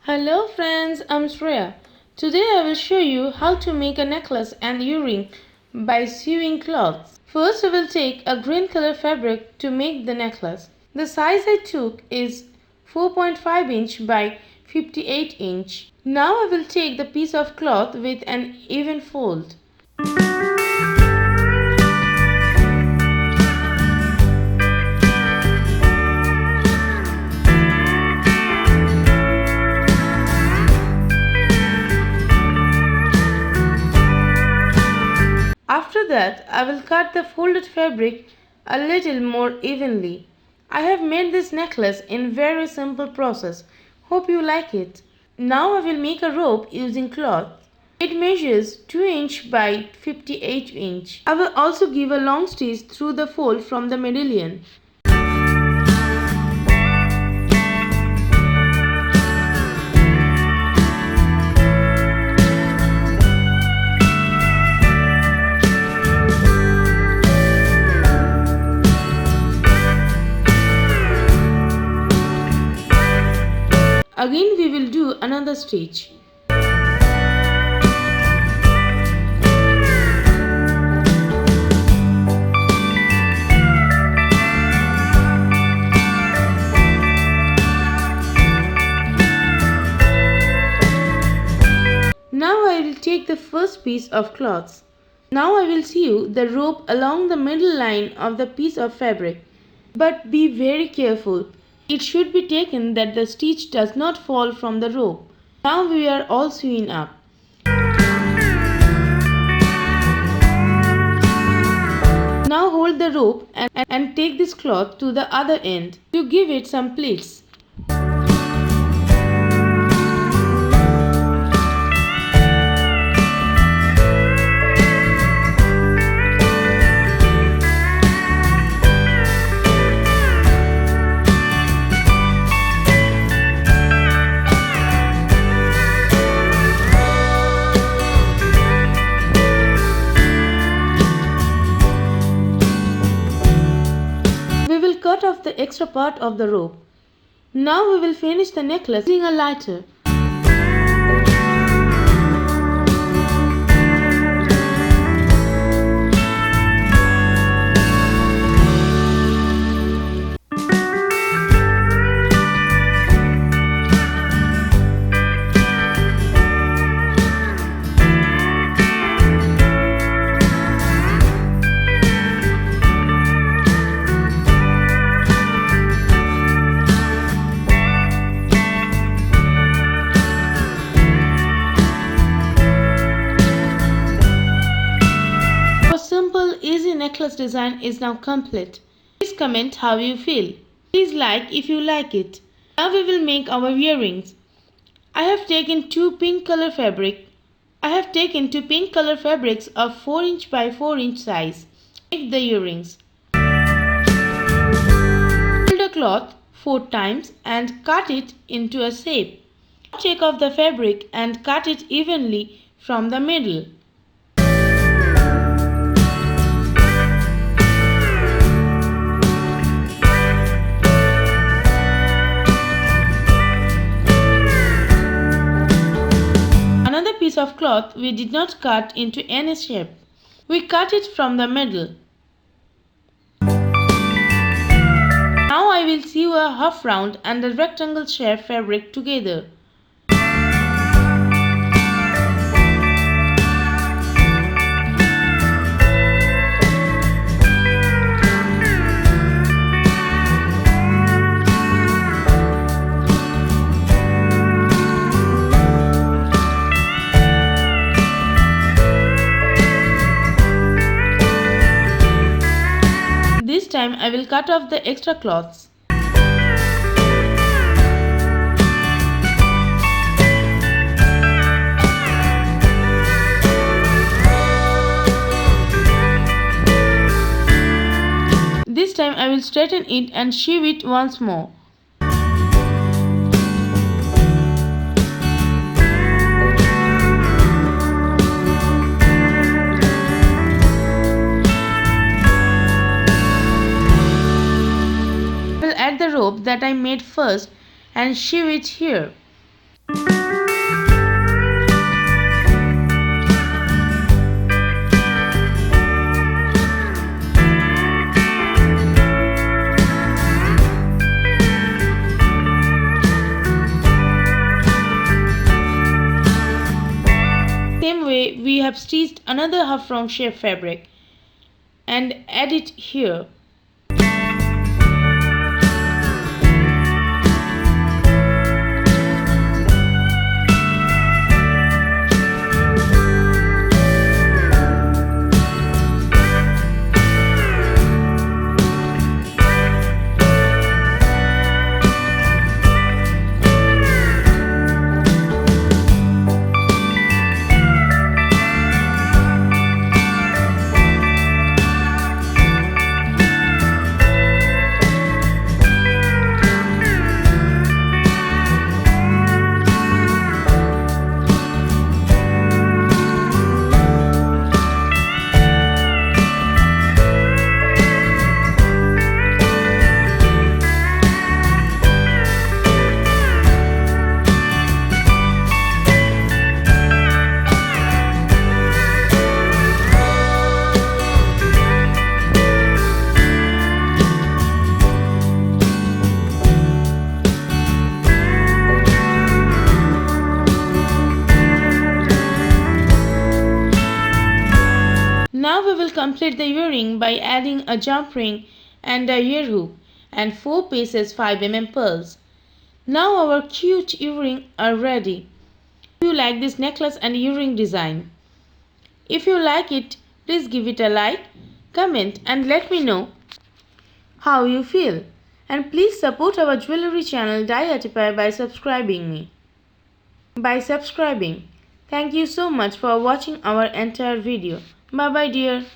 Hello friends, I'm Shreya. Today I will show you how to make a necklace and earring by sewing cloths. First I will take a green color fabric to make the necklace. The size I took is 4.5 inch by 58 inch. Now I will take the piece of cloth with an even fold. After that, I will cut the folded fabric a little more evenly. I have made this necklace in very simple process. Hope you like it. Now I will make a rope using cloth. It measures 2 inch by 58 inch. I will also give a long stitch through the fold from the medallion. Again we will do another stitch. Now I will take the first piece of cloth. Now I will sew the rope along the middle line of the piece of fabric. But be very careful. It should be taken that the stitch does not fall from the rope. Now we are all sewn up. Now hold the rope and take this cloth to the other end to give it some pleats. Cut off the extra part of the rope. Now we will finish the necklace using a lighter. Easy necklace design is now complete. Please comment how you feel. Please like if you like it. Now we will make our earrings. I have taken two pink color fabrics of 4 inch by 4 inch size. Make the earrings. Fold the cloth 4 times and cut it into a shape. Take off the fabric and cut it evenly from the middle. Piece of cloth we did not cut into any shape. We cut it from the middle. Now I will sew a half round and a rectangle shape fabric together. This time I will cut off the extra cloths. This time I will straighten it and sew it once more. Add the rope that I made first and sew it here. Same way, we have stitched another half round shape fabric and add it here. Now we will complete the earring by adding a jump ring and a ear hoop and 4 pieces 5 mm pearls. Now our cute earrings are ready. If you like this necklace and earring design, if you like it, please give it a like, comment and let me know how you feel. And please support our jewelry channel idae by subscribing. Thank you so much for watching our entire video. Bye bye dear.